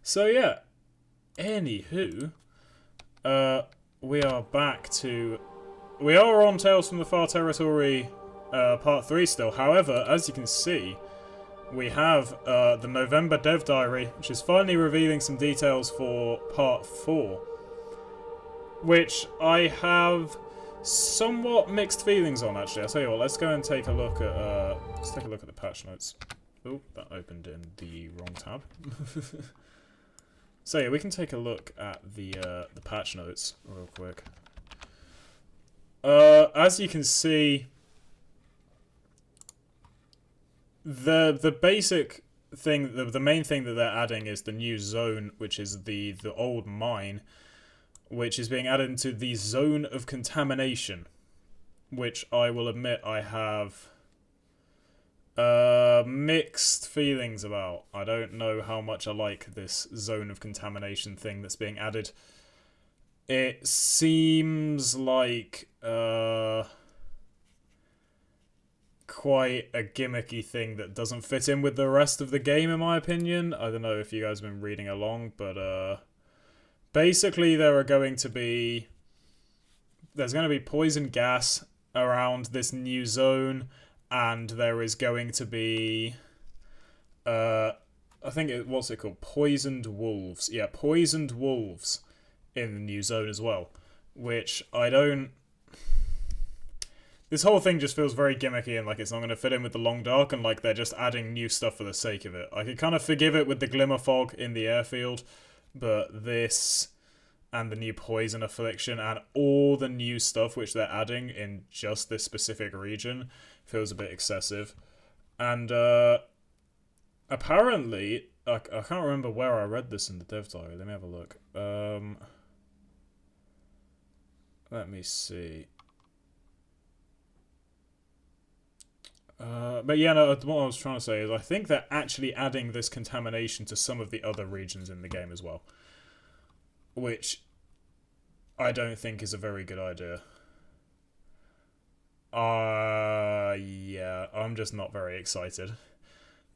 So yeah, anywho, we are back to... We are on Tales from the Far Territory, Part 3 still. However, as you can see, we have the November Dev Diary, which is finally revealing some details for Part 4. Which I have somewhat mixed feelings on, actually. I'll tell you what, let's go and take a look at, the patch notes. Oh, that opened in the wrong tab. So yeah, we can take a look at the patch notes real quick. As you can see, the basic thing, the main thing that they're adding is the new zone, which is the old mine, which is being added into the zone of contamination, which I will admit I have mixed feelings about. I don't know how much I like this zone of contamination thing that's being added. It seems like quite a gimmicky thing that doesn't fit in with the rest of the game, in my opinion. I don't know if you guys have been reading along, but basically there's going to be poison gas around this new zone, and there is going to be I think what's it called? Poisoned wolves. Yeah, poisoned wolves in the new zone as well. Which I don't... This whole thing just feels very gimmicky and like it's not going to fit in with the Long Dark, and like they're just adding new stuff for the sake of it. I could kind of forgive it with the Glimmer Fog in the airfield, but this and the new Poison Affliction and all the new stuff which they're adding in just this specific region feels a bit excessive. And apparently, I can't remember where I read this in the dev diary. Let me have a look. Let me see. But yeah, no, what I was trying to say is I think they're actually adding this contamination to some of the other regions in the game as well, which I don't think is a very good idea. Yeah, I'm just not very excited.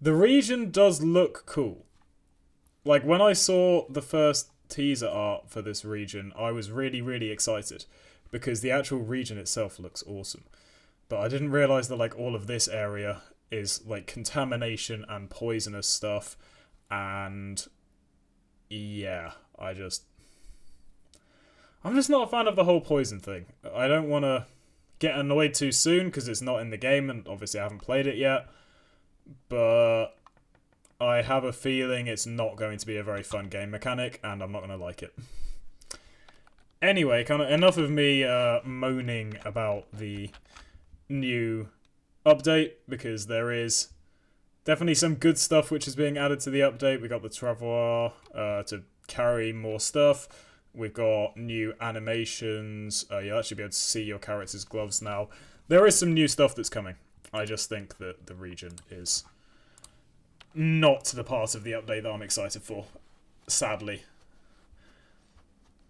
The region does look cool. Like, when I saw the first teaser art for this region, I was really, really excited, because the actual region itself looks awesome. But I didn't realise that, like, all of this area is, like, contamination and poisonous stuff, and yeah, I'm just not a fan of the whole poison thing. I don't want to get annoyed too soon, because it's not in the game, and obviously I haven't played it yet, but I have a feeling it's not going to be a very fun game mechanic, and I'm not going to like it. Anyway, kind of enough of me moaning about the new update, because there is definitely some good stuff which is being added to the update. We got the Travois to carry more stuff. We've got new animations. You'll actually be able to see your character's gloves now. There is some new stuff that's coming. I just think that the region is not the part of the update that I'm excited for, sadly.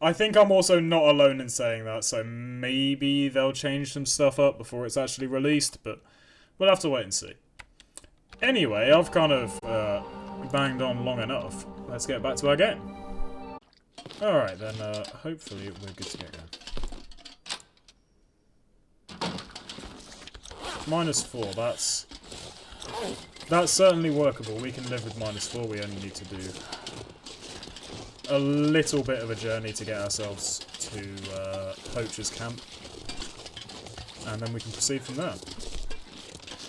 I think I'm also not alone in saying that, so maybe they'll change some stuff up before it's actually released, but we'll have to wait and see. Anyway, I've kind of banged on long enough. Let's get back to our game. Alright then, hopefully we're good to get going. -4, that's certainly workable. We can live with -4, we only need to do a little bit of a journey to get ourselves to Poacher's Camp, and then we can proceed from there.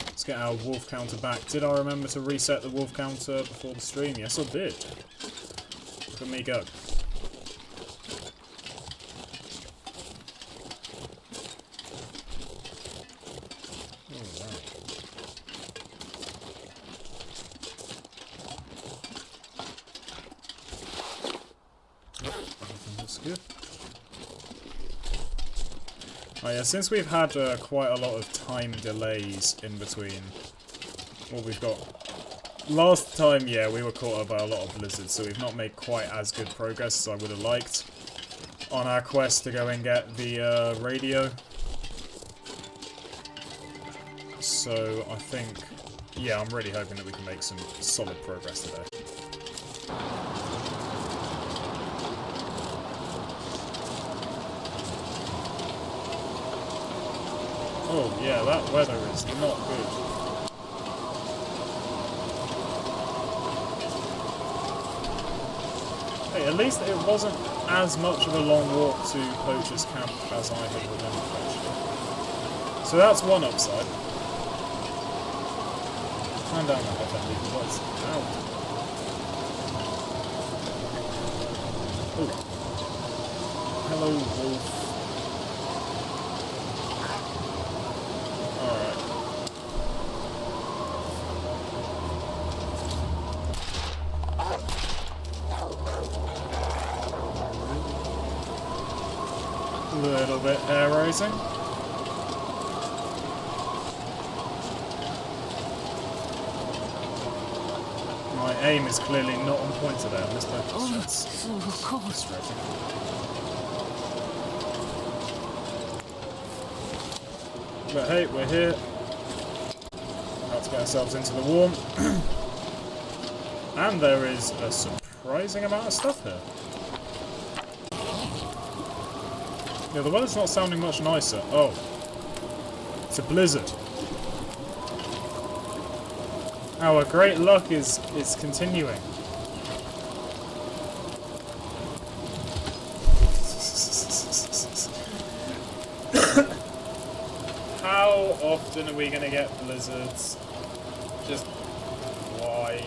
Let's get our wolf counter back. Did I remember to reset the wolf counter before the stream? Yes, I did. Look at me go. Oh yeah, since we've had quite a lot of time delays in between what we've got. Last time, yeah, we were caught up by a lot of blizzards, so we've not made quite as good progress as I would have liked on our quest to go and get the radio. So I think, yeah, I'm really hoping that we can make some solid progress today. Yeah, that weather is not good. Hey, at least it wasn't as much of a long walk to Poacher's Camp as I had remembered, actually. So that's one upside. Turn down that FMD, what's out? Oh. Hello, wolf. Alright. A little bit air racing. My aim is clearly not on point today on this purpose. That's frustrating. But hey, we're here. About to get ourselves into the warm. And there is a surprising amount of stuff here. Yeah, the weather's not sounding much nicer. Oh. It's a blizzard. Our great luck is continuing. How often are we going to get blizzards? Just why?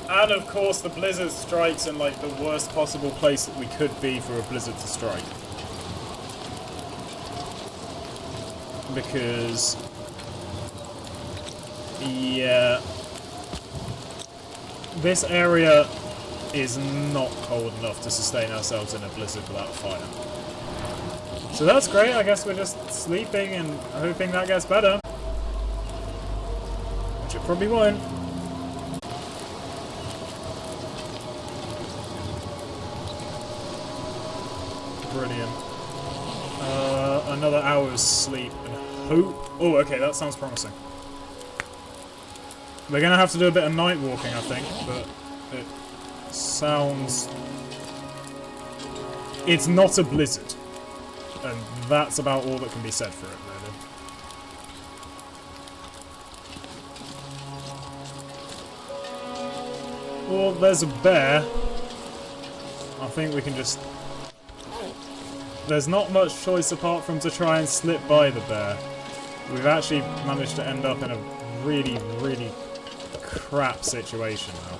And of course the blizzard strikes in like the worst possible place that we could be for a blizzard to strike. Because yeah, this area is not cold enough to sustain ourselves in a blizzard without fire. So that's great, I guess we're just sleeping and hoping that gets better. Which it probably won't. Brilliant. Another hour's sleep and hope. Oh, okay, that sounds promising. We're gonna have to do a bit of night walking, I think, but it sounds... It's not a blizzard. And that's about all that can be said for it, really. Well, there's a bear. I think we can just... There's not much choice apart from to try and slip by the bear. We've actually managed to end up in a really, really crap situation now.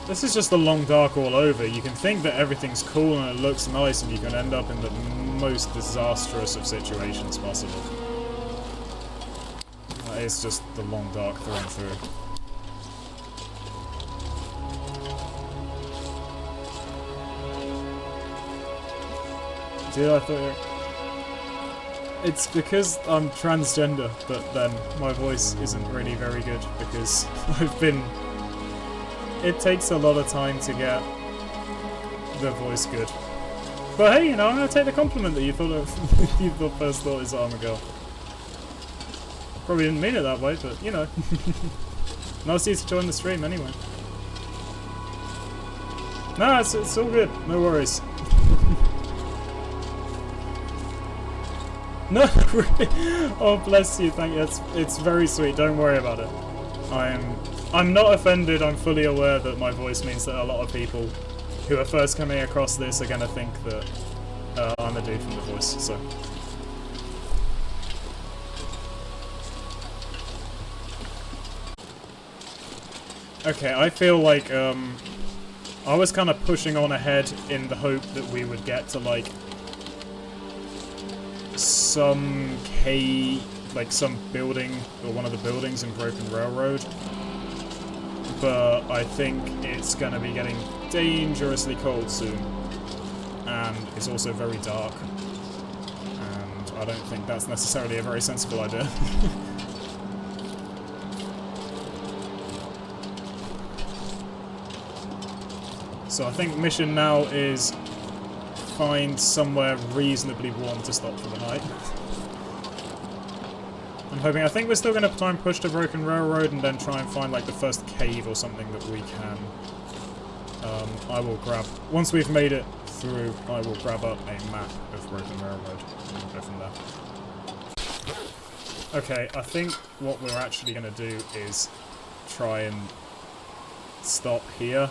This is just the long dark all over. You can think that everything's cool and it looks nice and you can end up in the most disastrous of situations possible. It's just the long dark through and through. Dude, I thought... It's because I'm transgender, but then my voice isn't really very good because I've been... It takes a lot of time to get the voice good. But hey, you know, I'm gonna take the compliment that you thought of, you first thought is I'm a girl. Probably didn't mean it that way, but you know. Nice of you to join the stream anyway. No, it's all good. No worries. No, really. Oh, bless you. Thank you. It's very sweet. Don't worry about it. I'm not offended. I'm fully aware that my voice means that a lot of people who are first coming across this are gonna think that I'm a dude from The Voice. So. Okay, I feel like I was kind of pushing on ahead in the hope that we would get to like some some building or one of the buildings in Broken Railroad, but I think it's gonna be getting dangerously cold soon, and it's also very dark, and I don't think that's necessarily a very sensible idea. So I think mission now is find somewhere reasonably warm to stop for the night. I'm hoping. I think we're still going to try and push the Broken Railroad and then try and find like the first cave or something that we can. I will grab, once we've made it through, I will grab up a map of Broken Railroad and we'll go from there. Okay, I think what we're actually going to do is try and stop here.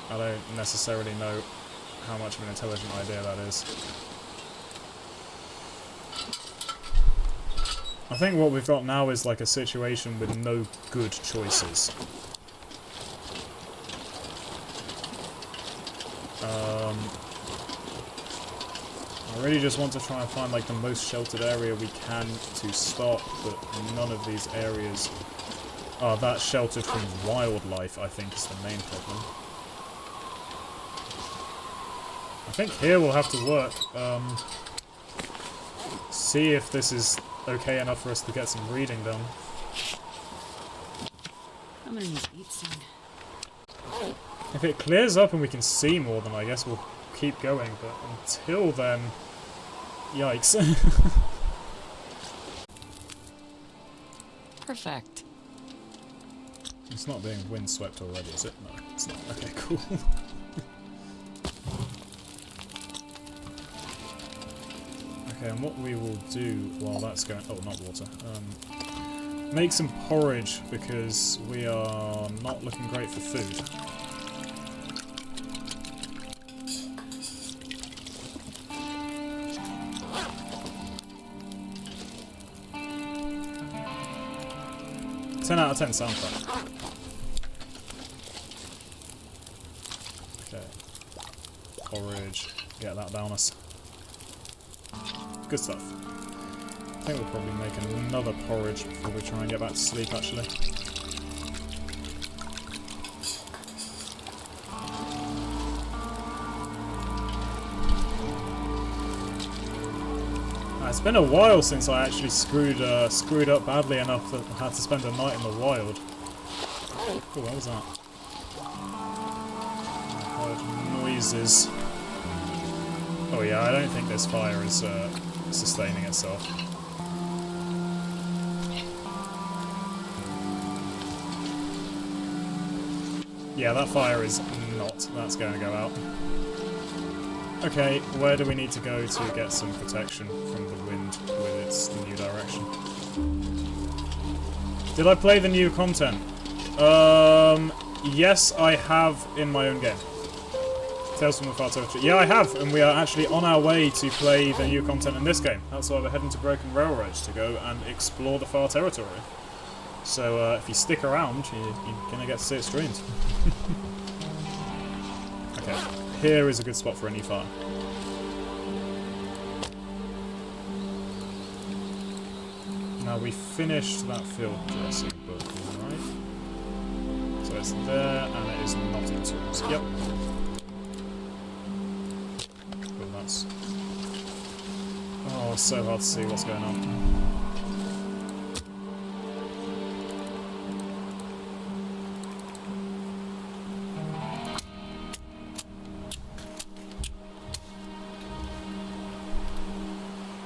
I don't necessarily know how much of an intelligent idea that is. I think what we've got now is like a situation with no good choices. I really just want to try and find like the most sheltered area we can to stop, but none of these areas are that sheltered from wildlife, I think is the main problem. I think here we'll have to work. See if this is okay enough for us to get some reading done. I'm gonna need to eat soon. If it clears up and we can see more, then I guess we'll keep going, but until then, yikes. Perfect. It's not being windswept already, is it? No, it's not. Okay, cool. Okay, and what we will do while that's going... Oh, not water. Make some porridge, because we are not looking great for food. Ten out of 10 soundtrack. Okay. Porridge. Get that down us. Good stuff. I think we'll probably make another porridge before we try and get back to sleep, actually. It's been a while since I actually screwed up badly enough that I had to spend a night in the wild. Oh, what was that? I heard noises. Oh yeah, I don't think this fire is sustaining itself. Yeah, that fire is not. That's going to go out. Okay, where do we need to go to get some protection from the wind with its new direction? Did I play the new content? Yes, I have in my own game. Tales from the Far Territory. Yeah, I have, and we are actually on our way to play the new content in this game. That's why we're heading to Broken Railroads to go and explore the Far Territory. So if you stick around, you're gonna get to see it streamed. Okay, here is a good spot for a new fire. Now we finished that field dressing book, right? So it's there, and it is not in tools. Yep. Well, that's... Oh, it's so hard to see what's going on.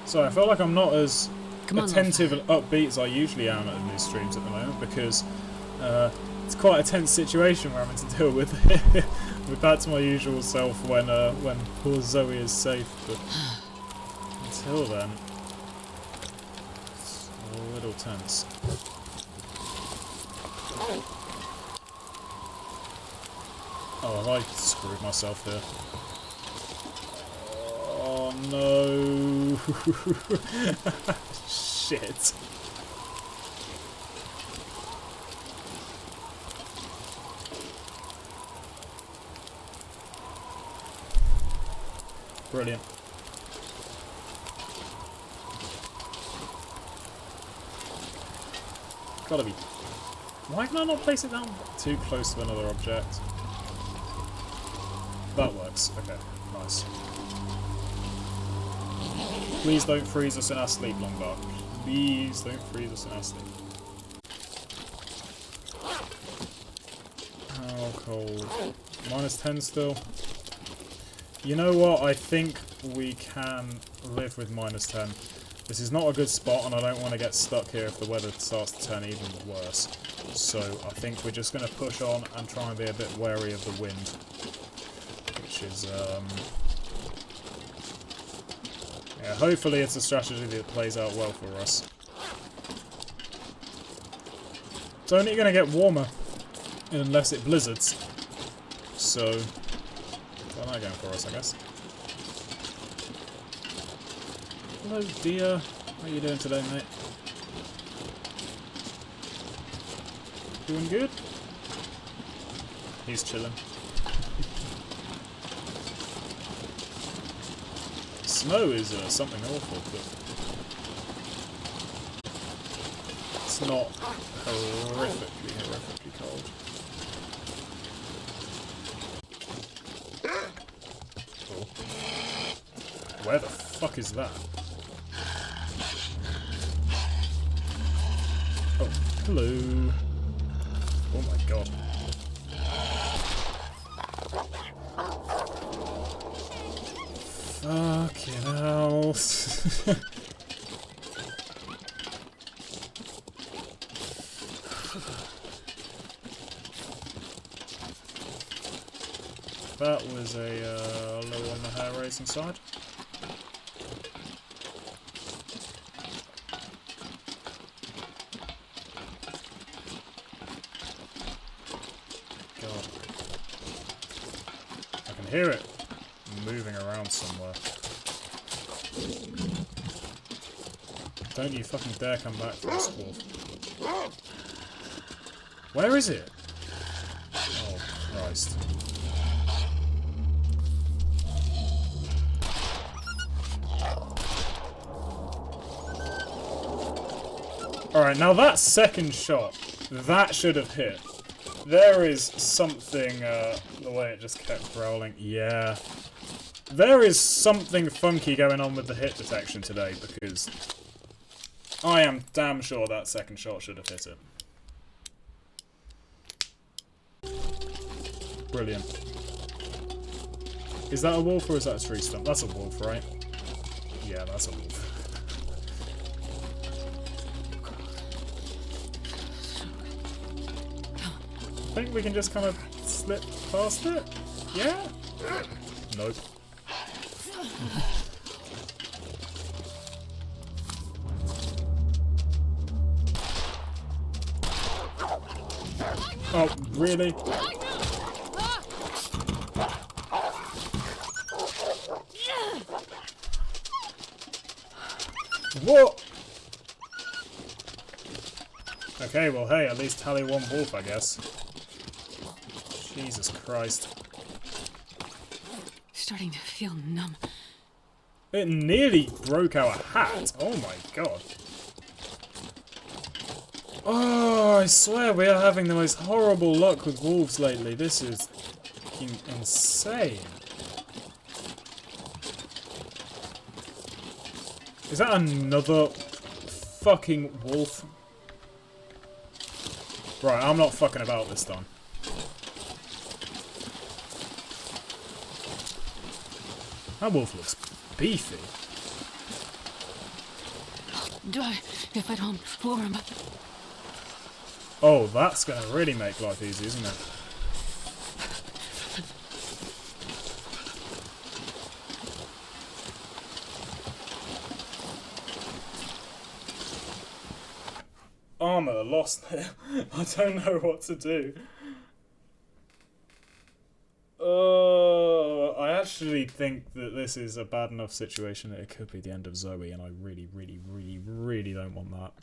So I feel like I'm not as attentive and upbeat as I usually am at these streams at the moment, because it's quite a tense situation we're having to deal with. We're back to my usual self when poor Zoe is safe, but until then, it's a little tense. Oh, have I screwed myself here? Oh no! Shit. Brilliant. Gotta be. Why can I not place it down too close to another object? That works. Okay, nice. Please don't freeze us in our sleep, Longbark. Please don't freeze us in our sleep. How cold? -10 still. You know what? I think we can live with -10. This is not a good spot, and I don't want to get stuck here if the weather starts to turn even worse. So I think we're just going to push on and try and be a bit wary of the wind. Which is, yeah, hopefully it's a strategy that plays out well for us. It's only going to get warmer unless it blizzards. So, got that going for us, I guess. Hello, dear. How are you doing today, mate? Doing good? He's chilling. Snow is something awful, but it's not horrifically cold. Cool. Where the fuck is that? Oh, hello. Oh my god. Fucking hell. That was a low on the hair raising side. God. I can hear it moving around somewhere. Don't you fucking dare come back for this, wolf. Where is it? Oh, Christ. Alright, now that second shot, that should have hit. There is something, the way it just kept growling. Yeah. There is something funky going on with the hit detection today, because I am damn sure that second shot should have hit it. Brilliant. Is that a wolf or is that a tree stump? That's a wolf, right? Yeah, that's a wolf. I think we can just kind of slip past it? Yeah? Nope. Oh, really? What? Okay, well hey, at least tally one wolf, I guess. Jesus Christ. Starting to feel numb. It nearly broke our hat. Oh my god. Oh, I swear we are having the most horrible luck with wolves lately. This is fucking insane. Is that another fucking wolf? Right, I'm not fucking about this time. That wolf looks beefy. If I don't warm. Oh, that's gonna really make life easy, isn't it? Armor lost there. I don't know what to do. I actually think that this is a bad enough situation that it could be the end of Zoe, and I really, really, really, really don't want that.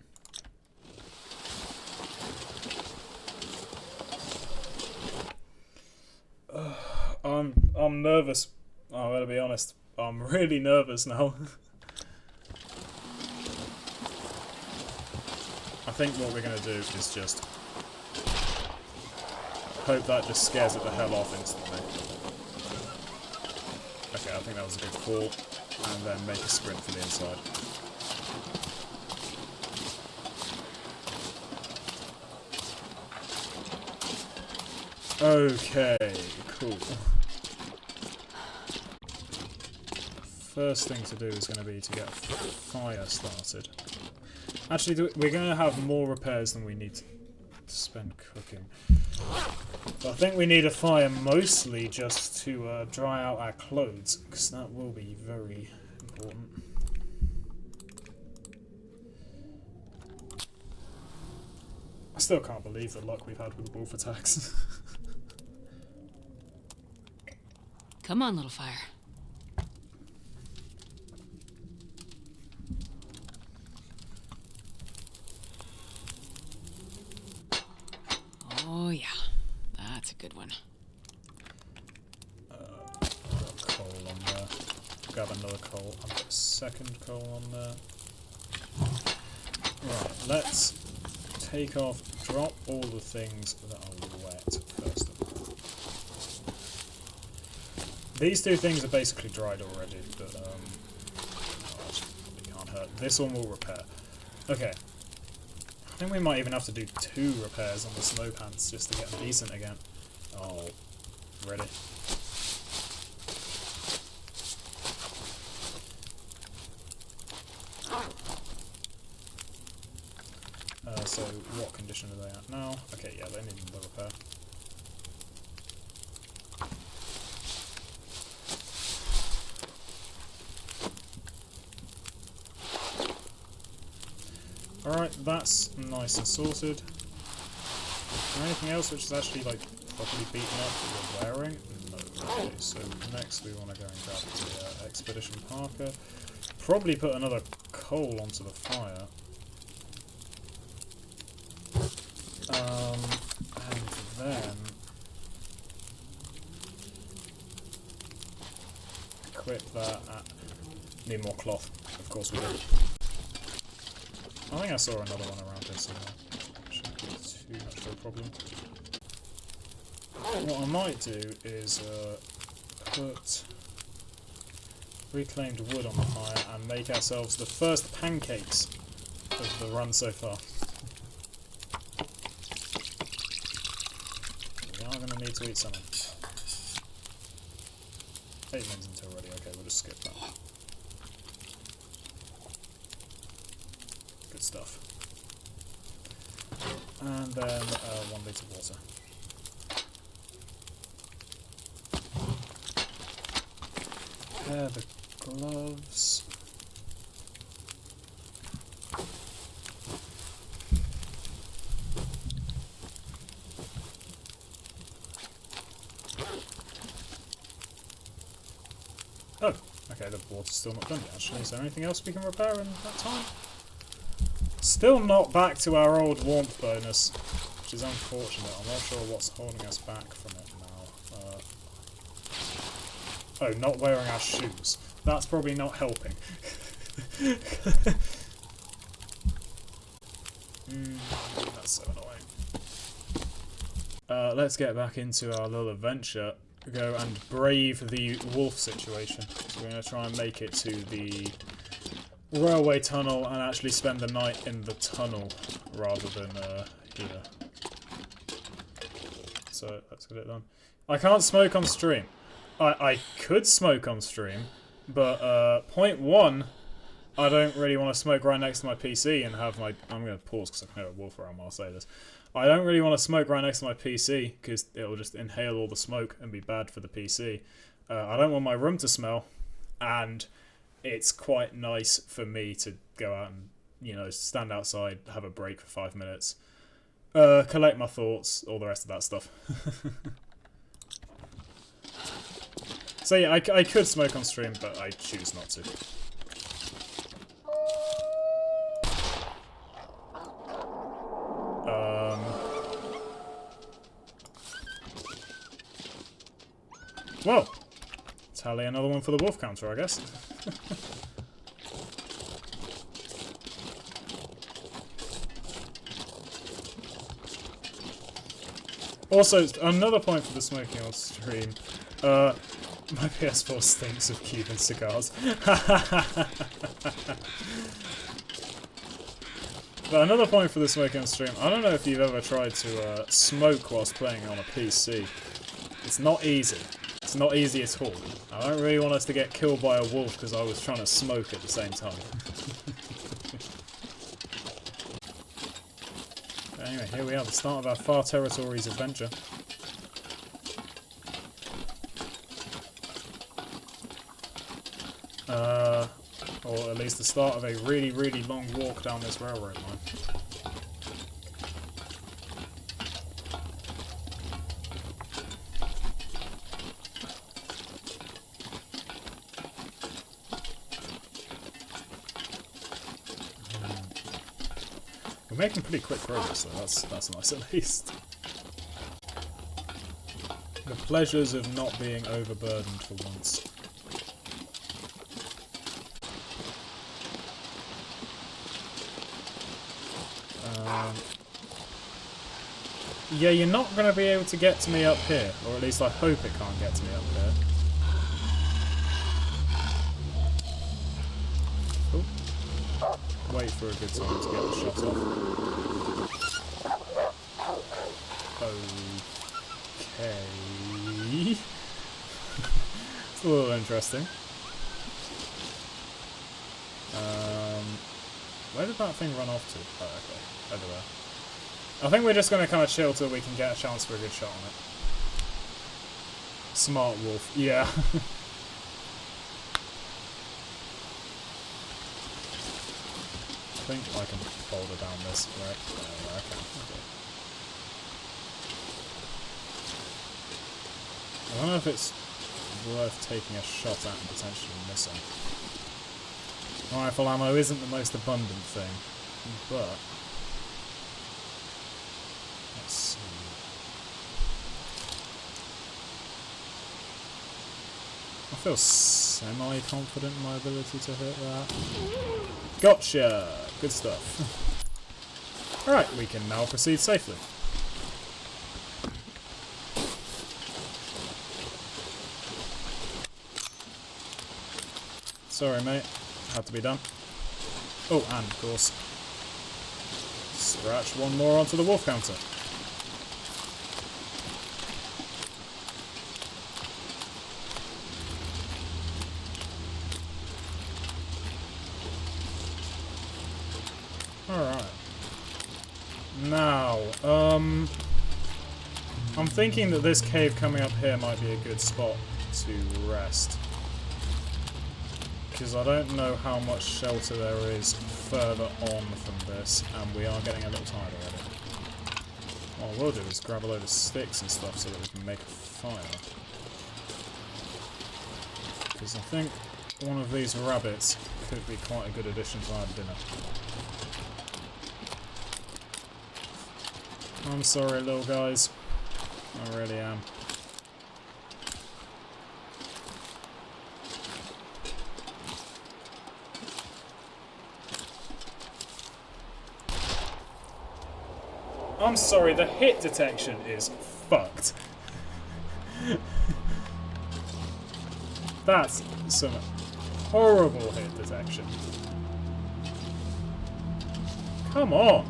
I'm nervous. I'm gonna be honest. I'm really nervous now. I think what we're gonna do is just hope that just scares it the hell off instantly. Okay, I think that was a good call. And then make a sprint for the inside. Okay, cool. first thing to do is going to be to get fire started. Actually, we're going to have more repairs than we need to spend cooking. But I think we need a fire mostly just to dry out our clothes, because that will be very important. I still can't believe the luck we've had with wolf attacks. Come on, little fire. Oh, yeah. That's a good one. Coal on there. Grab another coal. I've got a second coal on there. Right, let's take off, drop all the things that are wet first of all. These two things are basically dried already, but it can't hurt. This one will repair. Okay. I think we might even have to do 2 repairs on the snow pants just to get them decent again. Oh, ready. So what condition are they at now? Okay, yeah, they need another repair. Alright, that's nice and sorted. Is there anything else which is actually like properly beaten up that we're wearing? No. Okay, so next we want to go and grab the Expedition Parker. Probably put another coal onto the fire. And then equip that. Need more cloth. Of course we do. I think I saw another one around here somewhere. Shouldn't be too much of a problem. What I might do is put reclaimed wood on the fire and make ourselves the first pancakes of the run so far. We are going to need to eat something. 8 minutes until ready. Okay, we'll just skip that. Good stuff. And then 1 litre of water. Prepare the gloves. Oh, okay, the water's still not done yet, actually. Is there anything else we can repair in that time? Still not back to our old warmth bonus, which is unfortunate. I'm not sure what's holding us back from it now. Oh, not wearing our shoes. That's probably not helping. That's so annoying. Let's get back into our little adventure. Go and brave the wolf situation. So we're going to try and make it to the railway tunnel and actually spend the night in the tunnel rather than here. So let's get it done. I can't smoke on stream. I could smoke on stream, but point 1, I don't really want to smoke right next to my PC and have my... I'm going to pause because I can hear a wolf around while I say this. I don't really want to smoke right next to my PC because it'll just inhale all the smoke and be bad for the PC. I don't want my room to smell, and it's quite nice for me to go out and, you know, stand outside, have a break for 5 minutes, collect my thoughts, all the rest of that stuff. So yeah, I could smoke on stream, but I choose not to. Well, tally another one for the wolf counter, I guess. Also, another point for the smoking on stream. My PS4 stinks of Cuban cigars. But another point for the smoking on stream. I don't know if you've ever tried to smoke whilst playing on a PC. It's not easy. It's not easy at all. I don't really want us to get killed by a wolf because I was trying to smoke at the same time. Anyway, here we are, the start of our Far Territories adventure. Or at least the start of a really, really long walk down this railroad line. We're making pretty quick progress, so that's nice at least. The pleasures of not being overburdened for once. Yeah, you're not going to be able to get to me up here, or at least I hope it can't get to me up here. Ooh. Wait for a good time to get the shot off. Okay. It's a little interesting. Where did that thing run off to? Oh, okay. Over there. I think we're just going to kind of chill till we can get a chance for a good shot on it. Smart wolf. Yeah. I think I can boulder down this, right? Yeah, I can. Okay. I don't know if it's worth taking a shot at and potentially missing. Rifle ammo isn't the most abundant thing, but... let's see. I feel semi-confident in my ability to hit that. Gotcha! Good stuff. Alright, we can now proceed safely. Sorry, mate. Had to be done. Oh, and of course, scratch one more onto the wolf counter. Alright. Now, I'm thinking that this cave coming up here might be a good spot to rest. Because I don't know how much shelter there is further on from this, and we are getting a little tired already. What I will do is grab a load of sticks and stuff so that we can make a fire. Because I think one of these rabbits could be quite a good addition to our dinner. I'm sorry, little guys. I really am. I'm sorry, the hit detection is fucked. That's some horrible hit detection. Come on.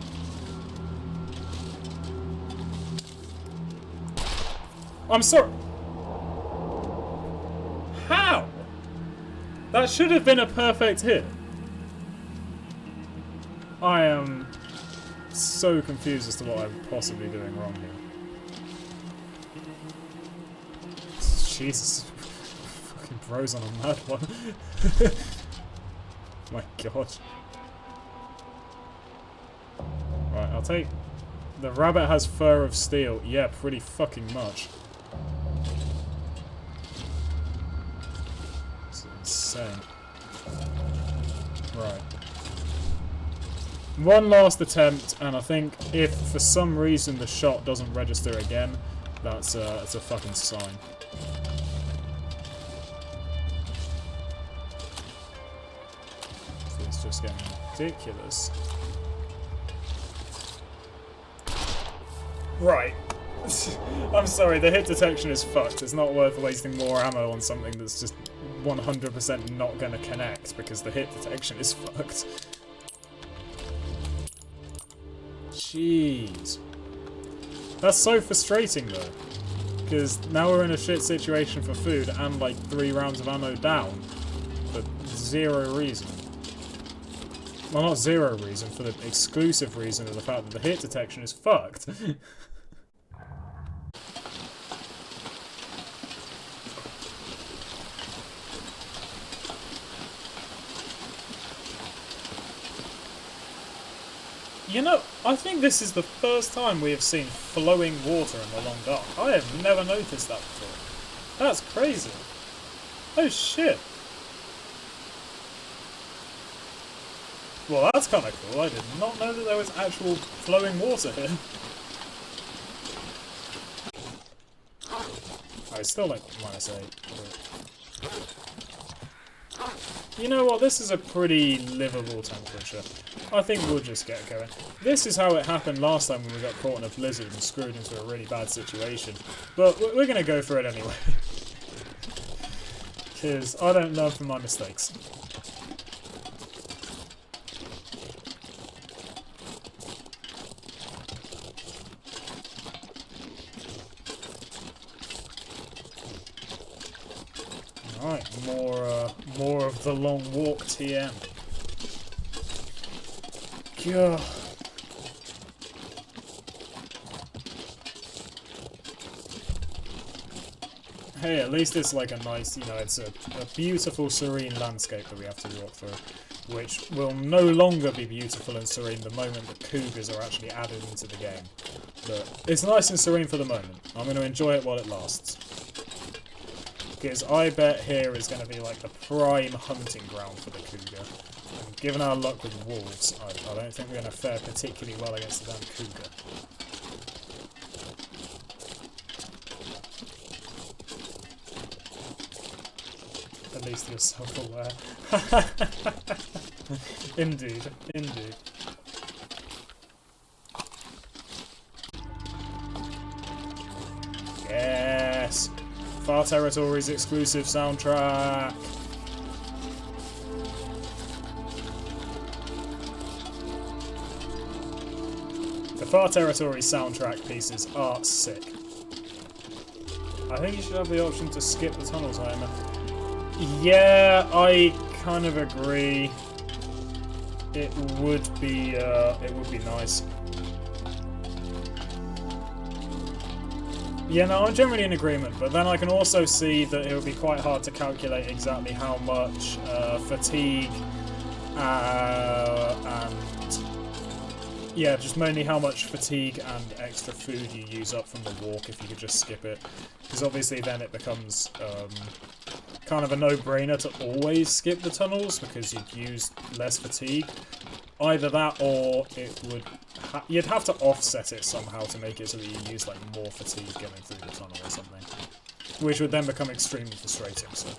I'm sorry. How? That should have been a perfect hit. I am so confused as to what I'm possibly doing wrong here. Jesus. Fucking bros on a mad one. My god. Right, I'll take... The rabbit has fur of steel. Yeah, pretty fucking much. It's insane. Right. One last attempt, and I think if for some reason the shot doesn't register again, that's a fucking sign. It's just getting ridiculous. Right. I'm sorry, the hit detection is fucked. It's not worth wasting more ammo on something that's just 100% not going to connect because the hit detection is fucked. Jeez. That's so frustrating though. Because now we're in a shit situation for food and like 3 rounds of ammo down for 0 reason. Well, not 0 reason, for the exclusive reason of the fact that the hit detection is fucked. You know, I think this is the first time we have seen flowing water in the Long Dark. I have never noticed that before. That's crazy. Oh shit. Well, that's kind of cool. I did not know that there was actual flowing water here. I still like -8. You know what, this is a pretty livable temperature. I think we'll just get going. This is how it happened last time when we got caught in a blizzard and screwed into a really bad situation. But we're going to go for it anyway. Because I don't learn from my mistakes. Alright, more of the long walk TM. God. Hey, at least it's like a nice, you know, it's a beautiful, serene landscape that we have to walk through, which will no longer be beautiful and serene the moment that cougars are actually added into the game. But it's nice and serene for the moment. I'm going to enjoy it while it lasts. Because I bet here is going to be like the prime hunting ground for the cougar. And given our luck with wolves, I don't think we're going to fare particularly well against the damn cougar. At least you're self-aware. Indeed, indeed. Yes! Far Territories exclusive soundtrack! The Far Territories soundtrack pieces are sick. I think you should have the option to skip the tunnels, Homer. Yeah, I kind of agree. It would be nice. Yeah, no, I'm generally in agreement, but then I can also see that it would be quite hard to calculate exactly how much fatigue and yeah, just mainly how much fatigue and extra food you use up from the walk if you could just skip it, because obviously then it becomes kind of a no-brainer to always skip the tunnels because you'd use less fatigue. Either that, or it would you'd have to offset it somehow to make it so that you use like more fatigue getting through the tunnel or something, which would then become extremely frustrating. So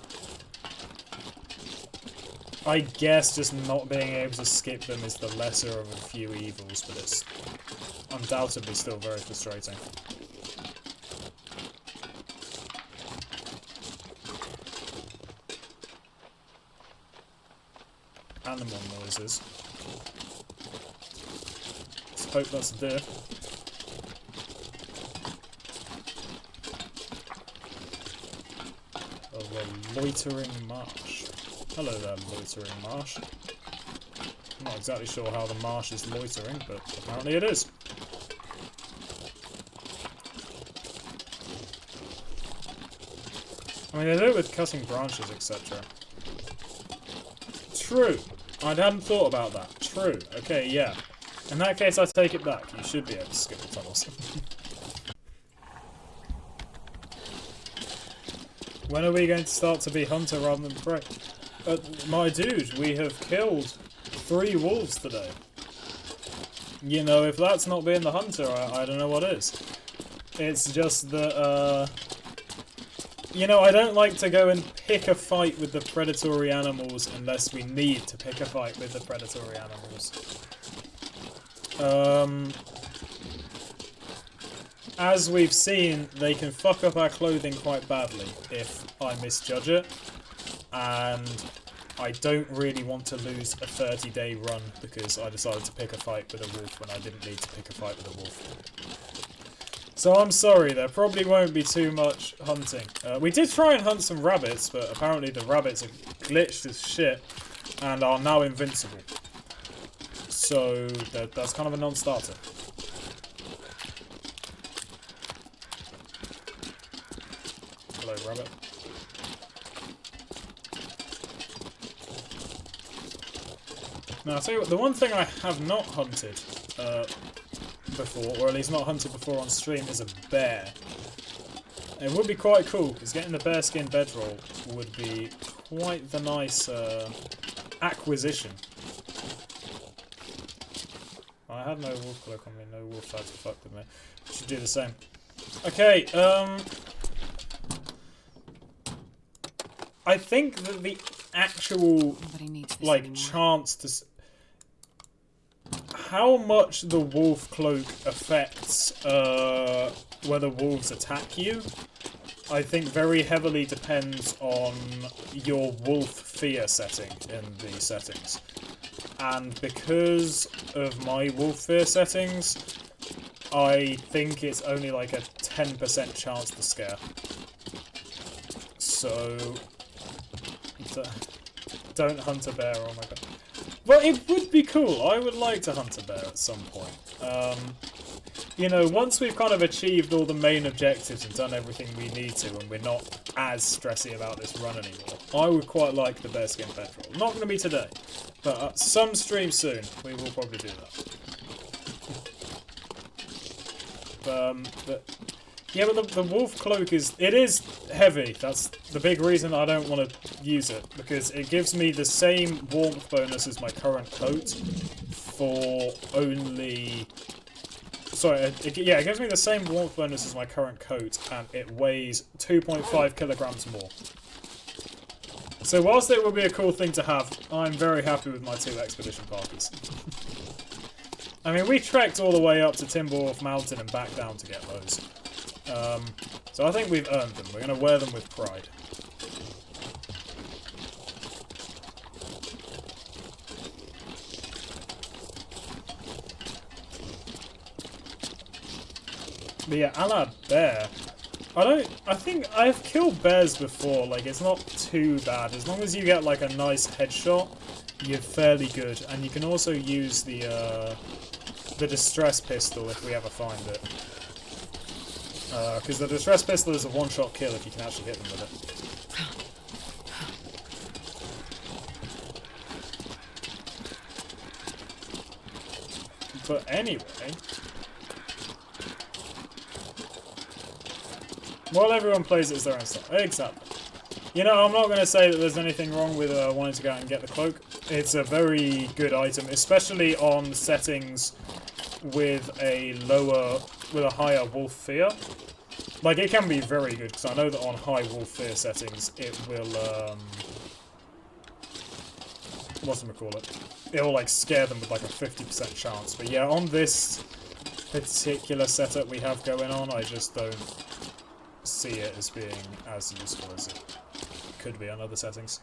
I guess just not being able to skip them is the lesser of a few evils, but it's undoubtedly still very frustrating. Animal noises. Let's hope that's a deer. Of a loitering marsh. Hello there, loitering marsh. I'm not exactly sure how the marsh is loitering, but apparently it is. I mean, they do it with cutting branches, etc. True. I hadn't thought about that. True. Okay, yeah. In that case, I take it back. You should be able to skip the tunnels. When are we going to start to be hunter rather than prey? My dude, we have killed 3 wolves today. You know, if that's not being the hunter, I don't know what is. It's just that, you know, I don't like to go and pick a fight with the predatory animals unless we need to pick a fight with the predatory animals. As we've seen, they can fuck up our clothing quite badly if I misjudge it, and I don't really want to lose a 30-day run because I decided to pick a fight with a wolf when I didn't need to pick a fight with a wolf. So I'm sorry, there probably won't be too much hunting. We did try and hunt some rabbits, but apparently the rabbits are glitched as shit and are now invincible. So that's kind of a non-starter. Hello, rabbit. Now, I'll tell you what, the one thing I have not hunted before, or at least not hunted before on stream, is a bear. It would be quite cool, because getting the bearskin bedroll would be quite the nice acquisition. I had no wolf cloak on me, no wolf had to fuck with me. Should do the same. Okay, I think that the actual, like, chance to... How much the wolf cloak affects whether wolves attack you, I think very heavily depends on your wolf fear setting in the settings. And because of my wolf fear settings, I think it's only like a 10% chance to scare. So, don't hunt a bear, oh my god. Well, it would be cool. I would like to hunt a bear at some point. You know, once we've kind of achieved all the main objectives and done everything we need to, and we're not as stressy about this run anymore, I would quite like the bearskin bedroll. Not going to be today, but at some stream soon, we will probably do that. But yeah, but the wolf cloak is heavy. That's the big reason I don't want to use it, because it gives me the same warmth bonus as my current coat for only... Sorry, it gives me the same warmth bonus as my current coat, and it weighs 2.5 kilograms more. So whilst it would be a cool thing to have, I'm very happy with my 2 expedition parties. I mean, we trekked all the way up to Timberwolf Mountain and back down to get those. So I think we've earned them. We're going to wear them with pride. But yeah, a la bear. I think I've killed bears before, like, it's not too bad. As long as you get, like, a nice headshot, you're fairly good. And you can also use the distress pistol if we ever find it. Because the distress pistol is a one-shot kill if you can actually hit them with it. But anyway... While everyone plays it as their own style. Exactly. You know, I'm not going to say that there's anything wrong with wanting to go out and get the cloak. It's a very good item, especially on settings with a higher wolf fear. Like, it can be very good, because I know that on high wolf fear settings, it will, whatchamacallit? It will, like, scare them with, like, a 50% chance. But yeah, on this particular setup we have going on, I just don't see it as being as useful as it could be on other settings.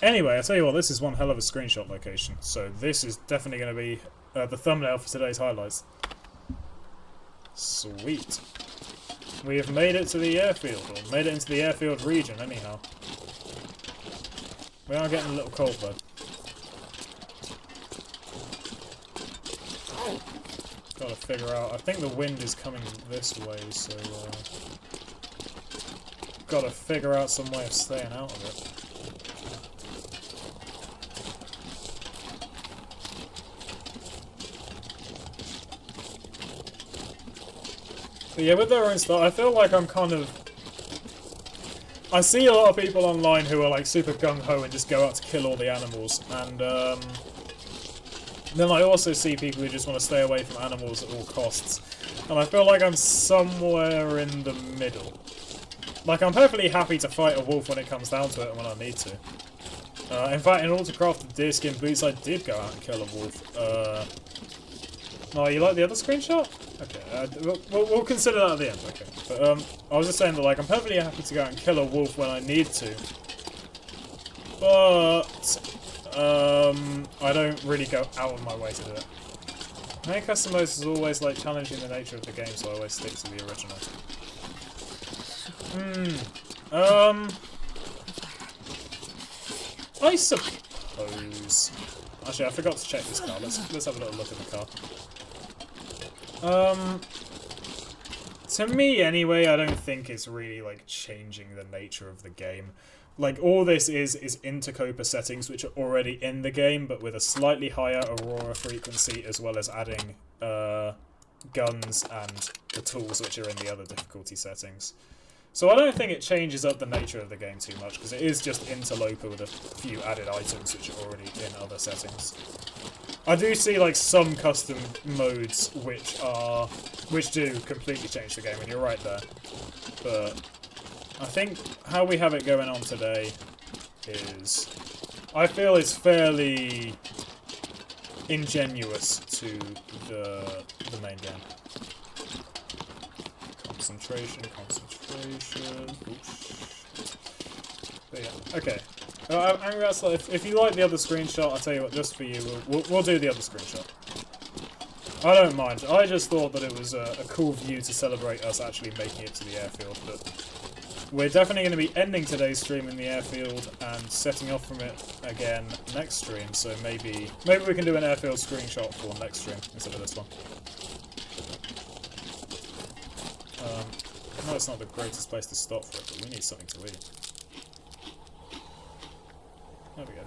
Anyway, I'll tell you what, this is one hell of a screenshot location, so this is definitely going to be the thumbnail for today's highlights. Sweet. We have made it to the airfield, or made it into the airfield region anyhow. We are getting a little cold though. Gotta figure out, I think the wind is coming this way, so gotta figure out some way of staying out of it. But yeah, with their own style, I feel like I'm kind of... I see a lot of people online who are like super gung-ho and just go out to kill all the animals, and then I also see people who just want to stay away from animals at all costs, and I feel like I'm somewhere in the middle. Like, I'm perfectly happy to fight a wolf when it comes down to it and when I need to. In fact, in order to craft the deerskin boots, I did go out and kill a wolf. Oh, you like the other screenshot? Okay, we'll consider that at the end, okay. But, I was just saying that, like, I'm perfectly happy to go out and kill a wolf when I need to. But, I don't really go out of my way to do it. Main custom modes is always like challenging the nature of the game, so I always stick to the original. I suppose. Actually, I forgot to check this car. Let's have a little look at the car. To me, anyway, I don't think it's really like changing the nature of the game. Like, all this is Intercoper settings, which are already in the game, but with a slightly higher Aurora frequency, as well as adding guns and the tools which are in the other difficulty settings. So I don't think it changes up the nature of the game too much, because it is just Interloper with a few added items which are already in other settings. I do see like some custom modes which do completely change the game, and you're right there. But I think how we have it going on today is, I feel it's fairly ingenuous to the main game. Concentration. Oops. But yeah, okay. Angry Wrestler, if you like the other screenshot, I'll tell you what, just for you, we'll do the other screenshot. I don't mind. I just thought that it was a cool view to celebrate us actually making it to the airfield, but we're definitely going to be ending today's stream in the airfield and setting off from it again next stream, so maybe we can do an airfield screenshot for next stream instead of this one. I know it's not the greatest place to stop for it, but we need something to eat. There we go.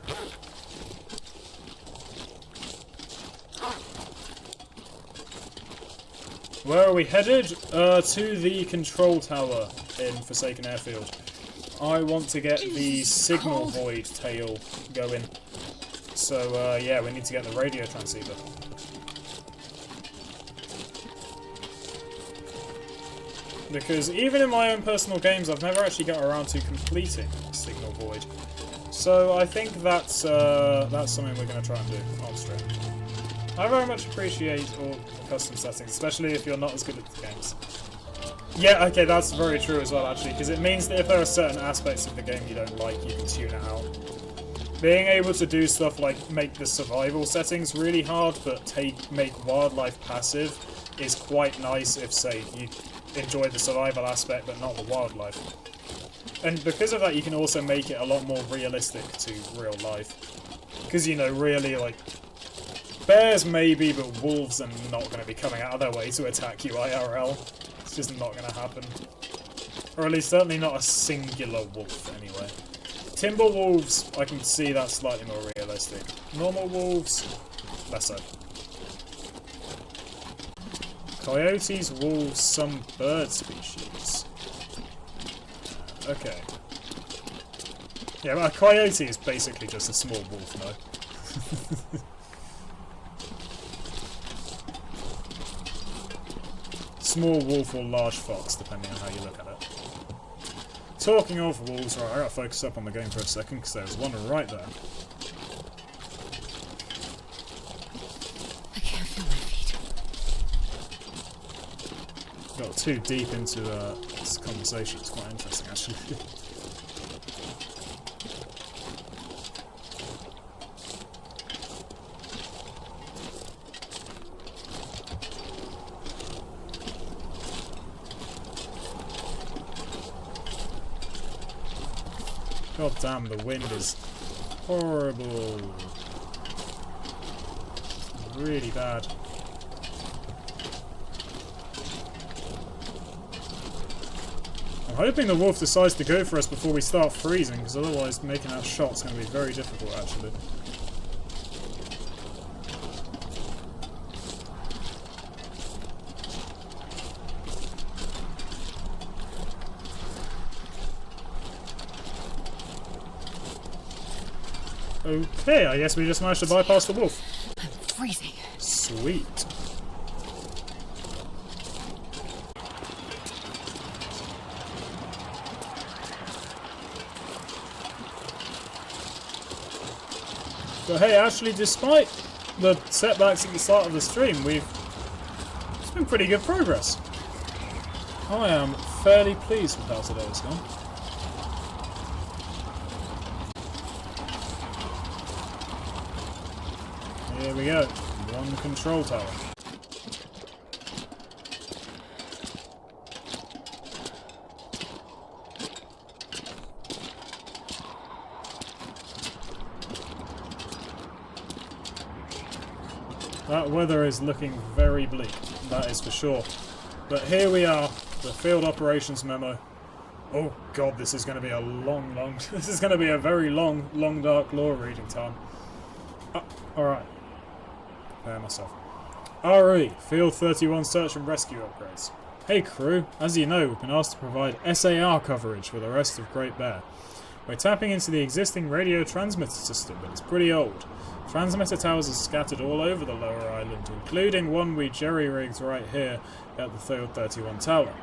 Where are we headed? To the control tower in Forsaken Airfield. I want to get the signal void tail going. So, yeah, we need to get the radio transceiver. Because even in my own personal games, I've never actually got around to completing Signal Void. So I think that's something we're going to try and do on stream. I very much appreciate all the custom settings, especially if you're not as good at the games. Yeah, okay, that's very true as well, actually, because it means that if there are certain aspects of the game you don't like, you can tune it out. Being able to do stuff like make the survival settings really hard, but make wildlife passive is quite nice if, say, you enjoy the survival aspect but not the wildlife. And because of that, you can also make it a lot more realistic to real life. Because, you know, really, like, bears maybe, but wolves are not going to be coming out of their way to attack you IRL. It's just not going to happen. Or at least certainly not a singular wolf, anyway. Timber wolves, I can see that's slightly more realistic. Normal wolves, less so. Coyotes, wolves, some bird species. Okay. Yeah, but a coyote is basically just a small wolf, no? Small wolf or large fox, depending on how you look at it. Talking of wolves, right, I gotta focus up on the game for a second, because there's one right there. I can't feel my feet. Got too deep into this conversation, it's quite interesting actually. God damn, the wind is horrible. It's really bad. I'm hoping the wolf decides to go for us before we start freezing, because otherwise making that shot's going to be very difficult, actually. Okay, I guess we just managed to bypass the wolf. I'm freezing. Sweet. But hey, actually, despite the setbacks at the start of the stream, it's been pretty good progress. I am fairly pleased with how today has gone. Here we go. One control tower. That weather is looking very bleak, that is for sure. But here we are, the field operations memo. Oh god, this is going to be a long... this is going to be a very long dark lore reading time. Alright. Prepare myself. RE, Field 31 Search and Rescue upgrades. Hey crew, as you know, we've been asked to provide SAR coverage for the rest of Great Bear. We're tapping into the existing radio transmitter system, but it's pretty old. Transmitter towers are scattered all over the lower island, including one we jerry-rigged right here at the Field 31 tower.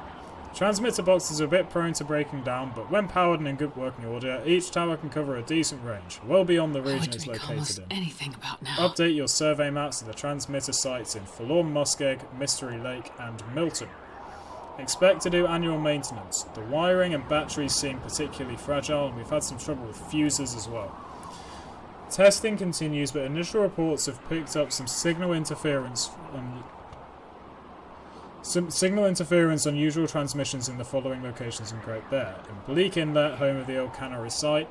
Transmitter boxes are a bit prone to breaking down, but when powered and in good working order, each tower can cover a decent range, well beyond the region it's located in. Anything about now. Update your survey maps to the transmitter sites in Forlorn Muskeg, Mystery Lake, and Milton. Expect to do annual maintenance. The wiring and batteries seem particularly fragile, and we've had some trouble with fuses as well. Testing continues, but initial reports have picked up some signal interference on unusual transmissions in the following locations in Great Bear. In Bleak Inlet, home of the old cannery site,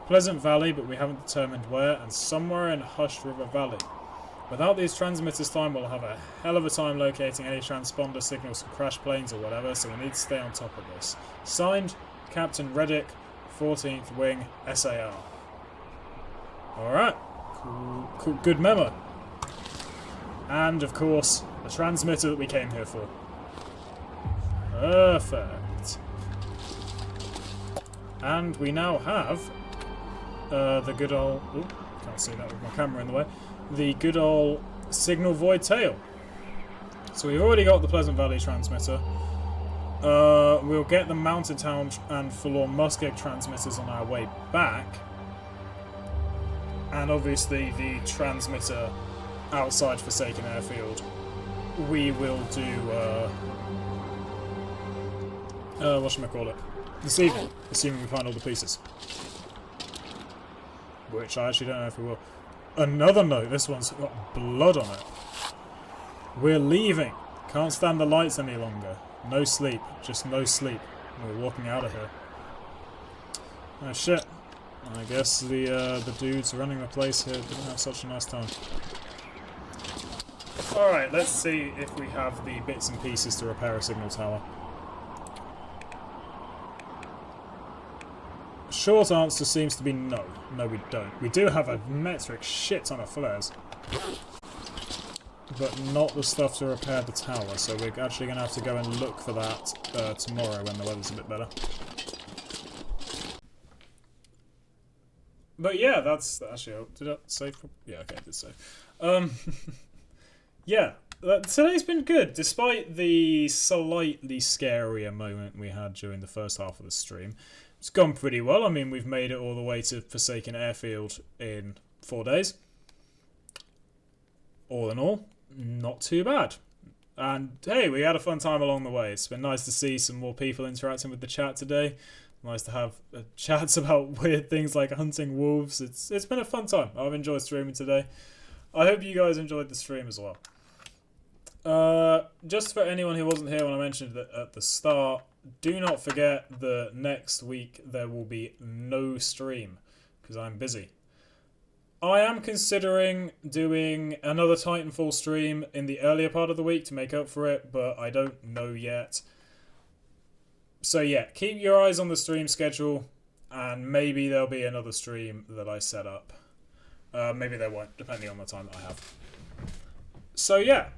Pleasant Valley, but we haven't determined where, and somewhere in Hushed River Valley. Without these transmitters time, we'll have a hell of a time locating any transponder signals from crash planes or whatever, so we need to stay on top of this. Signed, Captain Reddick, 14th Wing, SAR. Alright, cool, good memo. And, of course, the transmitter that we came here for. Perfect. And we now have the good old... Ooh, can't see that with my camera in the way. The good old signal void tail. So we've already got the Pleasant Valley transmitter. We'll get the Mountain Town and Forlorn Muskeg transmitters on our way back. And obviously the transmitter outside Forsaken Airfield we will do whatchamacallit, this evening, assuming we find all the pieces. Which I actually don't know if we will. Another note, this one's got blood on it. We're leaving. Can't stand the lights any longer. No sleep. Just no sleep. We're walking out of here. Oh shit. I guess the dudes running the place here didn't have such a nice time. Alright, let's see if we have the bits and pieces to repair a signal tower. Short answer seems to be no. No, we don't. We do have a metric shit ton of flares. But not the stuff to repair the tower, so we're actually going to have to go and look for that tomorrow when the weather's a bit better. But yeah, that's actually... Did I save? Yeah, okay, I did save. Yeah, today's been good, despite the slightly scarier moment we had during the first half of the stream. It's gone pretty well. I mean, we've made it all the way to Forsaken Airfield in 4 days. All in all, not too bad. And hey, we had a fun time along the way. It's been nice to see some more people interacting with the chat today. Nice to have chats about weird things like hunting wolves. It's been a fun time. I've enjoyed streaming today. I hope you guys enjoyed the stream as well. Just for anyone who wasn't here when I mentioned it at the start, do not forget that next week there will be no stream because I'm busy. I am considering doing another Titanfall stream in the earlier part of the week to make up for it, but I don't know yet. So yeah, keep your eyes on the stream schedule, and maybe there'll be another stream that I set up. Maybe there won't, depending on the time that I have. So yeah,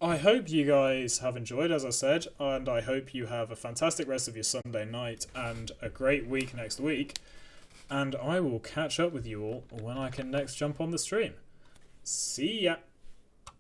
I hope you guys have enjoyed, as I said, and I hope you have a fantastic rest of your Sunday night and a great week next week. And I will catch up with you all when I can next jump on the stream. See ya!